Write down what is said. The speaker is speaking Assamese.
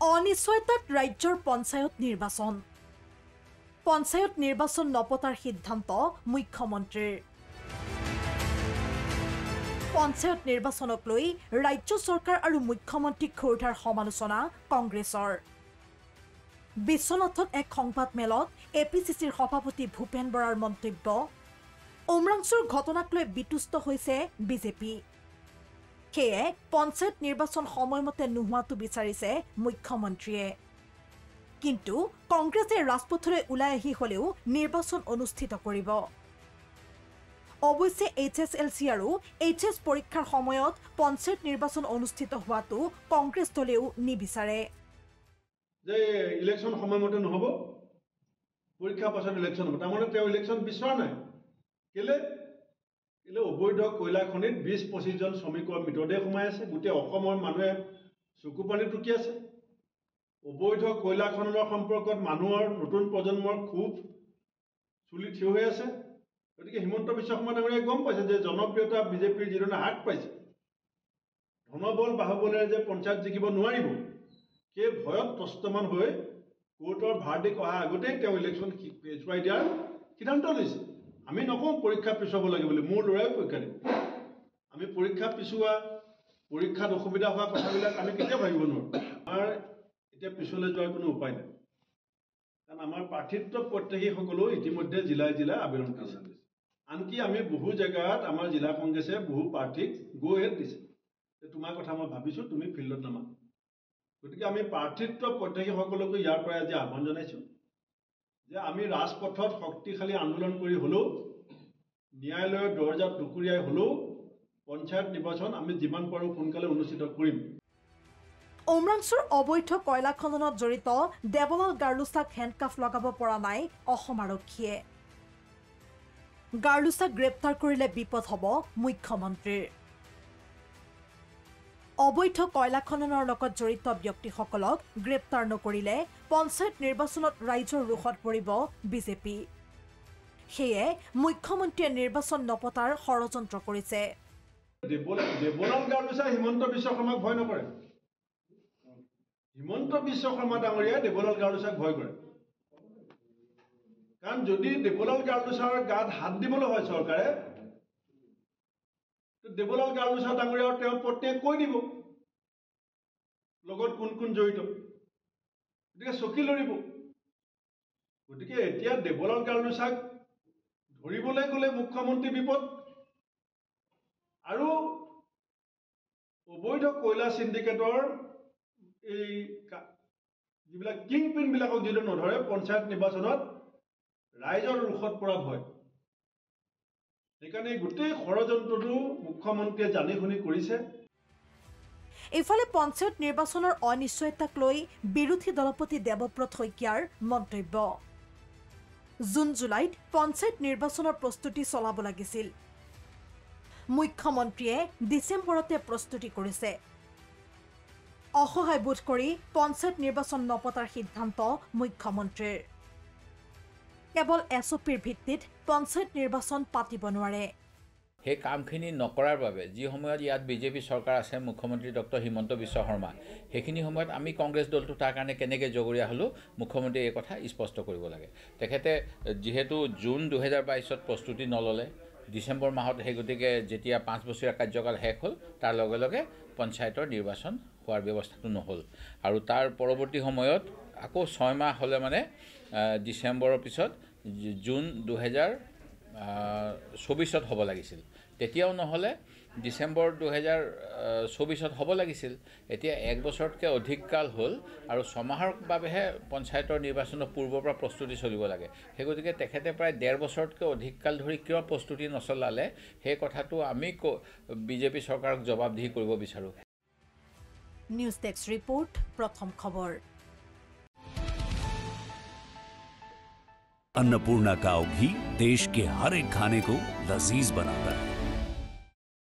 অনিশ্চয়তাত ৰাজ্যৰ পঞ্চায়ত নিৰ্বাচন। পঞ্চায়ত নিৰ্বাচন নপতাৰ সিদ্ধান্ত মুখ্যমন্ত্ৰীৰ। পঞ্চায়ত নিৰ্বাচনক লৈ ৰাজ্য চৰকাৰ আৰু মুখ্যমন্ত্ৰী খোৰধাৰ সমালোচনা কংগ্ৰেছৰ। বিশ্বনাথত এক সংবাদমেলত এপিচিচিৰ সভাপতি ভূপেন বৰাৰ মন্তব্য। উমৰাংচুৰ ঘটনাক লৈ বিতুষ্ট হৈছে বিজেপি। সেয়ে পঞ্চায়ত নিৰ্বাচন সময়মতে নোহোৱাটো বিচাৰিছে মুখ্যমন্ত্ৰীয়ে। কিন্তু কংগ্ৰেছে ৰাজপথলৈ ওলাই আহি হলেও নিৰ্বাচন অনুষ্ঠিত কৰিব। অৱশ্যে HSLC আৰু HS পৰীক্ষাৰ সময়ত পঞ্চায়ত নিৰ্বাচন অনুষ্ঠিত হোৱাটো কংগ্ৰেছ দলেও নিবিচাৰে। যে ইলেকশন সময়মতে নহব, পৰীক্ষা পাছত ইলেকশন হ'ব, তাৰমানে তেওঁ ইলেকশন বিচৰা নাই। কেলে অবৈধ কয়লা খনিত 20-25 জন শ্ৰমিকৰ মৃতদেহ সোমাই আছে। গোটেই অসমৰ মানুহে চকু পানী টুকি আছে। অবৈধ কয়লা খননৰ সম্পৰ্কত মানুহৰ নতুন প্ৰজন্মৰ খুব চুলি থিয় হৈ আছে। গতিকে হিমন্ত বিশ্ব শৰ্মা ডাঙৰীয়াই গম পাইছে যে জনপ্ৰিয়তা বিজেপিৰ যিধৰণে হ্ৰাস পাইছে, ধনবল বাহুবলেৰে যে পঞ্চায়ত জিকিব নোৱাৰিব, সেই ভয়ত ত্ৰস্তমান হৈ কোৰ্টৰ ভাৰ্ডিক অহা আগতেই তেওঁ ইলেকশ্যন পিছুৱাই দিয়াৰ সিদ্ধান্ত লৈছে। আমি নকওঁ পৰীক্ষা পিছুৱাব লাগে বুলি, মোৰ ল'ৰাই পৰীক্ষা দিব। আমি পৰীক্ষা পিছুৱা, পৰীক্ষাত অসুবিধা হোৱা কথাবিলাক আমি কেতিয়াও ভাবিব নোৱাৰোঁ। আমাৰ এতিয়া পিছলৈ যোৱাৰ কোনো উপায় নাই, কাৰণ আমাৰ প্ৰাৰ্থিত্ব প্ৰত্যাশীসকলেও ইতিমধ্যে জিলাই জিলাই আবেদন কৰিছে। আনকি আমি বহু জেগাত আমাৰ জিলা কংগ্ৰেছে বহু প্ৰাৰ্থীক গো এহেড দিছে যে তোমাৰ কথা মই ভাবিছোঁ, তুমি ফিল্ডত নামা। গতিকে আমি প্ৰাৰ্থিত্ব প্ৰত্যাশীসকলকো ইয়াৰ পৰা আজি আহ্বান জনাইছোঁ যে আমি ৰাজপথত শক্তিশালী আন্দোলন কৰি হ'লেও, ন্যায়ালয়ৰ দৰ্জাত টুকুৰিয়াই হ'লেও পঞ্চায়ত নিৰ্বাচন আমি যিমান পাৰোঁ সোনকালে অনুষ্ঠিত কৰিম। উমৰাংচুৰ অবৈধ কয়লা খননত জড়িত দেৱলাল গাৰ্লুছাক হেণ্ডকাফ লগাব পৰা নাই অসম আৰক্ষীয়ে। গাৰ্লুছাক গ্ৰেপ্তাৰ কৰিলে বিপদ হ'ব মুখ্যমন্ত্ৰীৰ। অবৈধ কয়লা খননৰ লগত জড়িত ব্যক্তিসকলক গ্ৰেপ্তাৰ নকৰিলে পঞ্চায়ত নিৰ্বাচনত ৰাইজৰ ৰোষত পৰিব বিজেপি। সেয়ে মুখ্যমন্ত্ৰীয়ে নিৰ্বাচন নপতাৰ ষড়যন্ত্ৰ কৰিছে। দেৱলাল গাৰ্লুছাই হিমন্ত বিশ্ব শৰ্মাক ভয় নকৰে। হিমন্ত বিশ্ব শৰ্মা ডাঙৰীয়াই দেৱলাল গাৰ্লুছাক ভয় কৰে। কাৰণ যদি দেৱলাল গাৰ্লুছাৰ গাত হাত দিবলৈ হয় চৰকাৰে, দেৱলাল গাৰ্লুছাৰ ডাঙৰীয়া তেওঁৰ পত্নীয়ে কৈ দিব লগত কোন কোন জড়িত, গতিকে চকী লৰিব। গতিকে এতিয়া দেৱলাল গাৰ্লুছাক ধৰিবলৈ গ'লে মুখ্যমন্ত্ৰী বিপদ, আৰু অবৈধ কয়লা চিণ্ডিকেটৰ এই যিবিলাক কিং পিনবিলাকক যদি নধৰে পঞ্চায়ত নিৰ্বাচনত ৰাইজৰ ৰোষত পৰা ভয়। সেইকাৰণে গোটেই ষড়যন্ত্ৰটো মুখ্যমন্ত্ৰীয়ে জানি শুনি কৰিছে। ইফালে পঞ্চায়ত নিৰ্বাচনৰ অনিশ্চয়তাক লৈ বিৰোধী দলপতি দেৱব্ৰত শইকীয়াৰ মন্তব্য। জুন-জুলাইত পঞ্চায়ত নিৰ্বাচনৰ প্ৰস্তুতি চলাব লাগিছিল। মুখ্যমন্ত্ৰীয়ে ডিচেম্বৰতে প্ৰস্তুতি কৰিছে। অসহায় বোধ কৰি পঞ্চায়ত নিৰ্বাচন নপতাৰ সিদ্ধান্ত মুখ্যমন্ত্ৰীৰ। কেৱল SOPৰ ভিত্তিত পঞ্চায়ত নিৰ্বাচন পাতিব নোৱাৰে। সেই কামখিনি নকৰাৰ বাবে যি সময়ত ইয়াত বিজেপি চৰকাৰ আছে, মুখ্যমন্ত্ৰী ডক্টৰ হিমন্ত বিশ্ব শৰ্মা, সেইখিনি সময়ত আমি কংগ্ৰেছ দলটো তাৰ কাৰণে কেনেকৈ জগৰীয়া হ'লোঁ, মুখ্যমন্ত্ৰীয়ে এই কথা স্পষ্ট কৰিব লাগে। তেখেতে যিহেতু জুন 2022ত প্ৰস্তুতি নল'লে, ডিচেম্বৰ মাহত, সেই গতিকে যেতিয়া 5 বছৰীয়া কাৰ্যকাল শেষ হ'ল, তাৰ লগে লগে পঞ্চায়তৰ নিৰ্বাচন হোৱাৰ ব্যৱস্থাটো নহ'ল। আৰু তাৰ পৰৱৰ্তী সময়ত আকৌ 6 মাহ হ'লে মানে ডিচেম্বৰৰ পিছত জুন 2024ত হ'ব লাগিছিল, তেতিয়াও নহ'লে ডিচেম্বৰ 2024ত হ'ব লাগিছিল। এতিয়া 1 বছৰতকৈ অধিক কাল হ'ল আৰু 6 মাহৰ বাবেহে পঞ্চায়তৰ নিৰ্বাচনৰ পূৰ্বৰ পৰা প্ৰস্তুতি চলিব লাগে। সেই গতিকে তেখেতে প্ৰায় 1.5 বছৰতকৈ অধিক কাল ধৰি কিয় প্ৰস্তুতি নচলালে, সেই কথাটো আমি বিজেপি চৰকাৰক জবাবদিহি কৰিব বিচাৰোঁ। নিউজ ডেস্ক ৰিপোৰ্ট, প্ৰথম খবৰ। अन्नपूर्णा काव घी देश के हर एक खाने को लजीज बनाता है।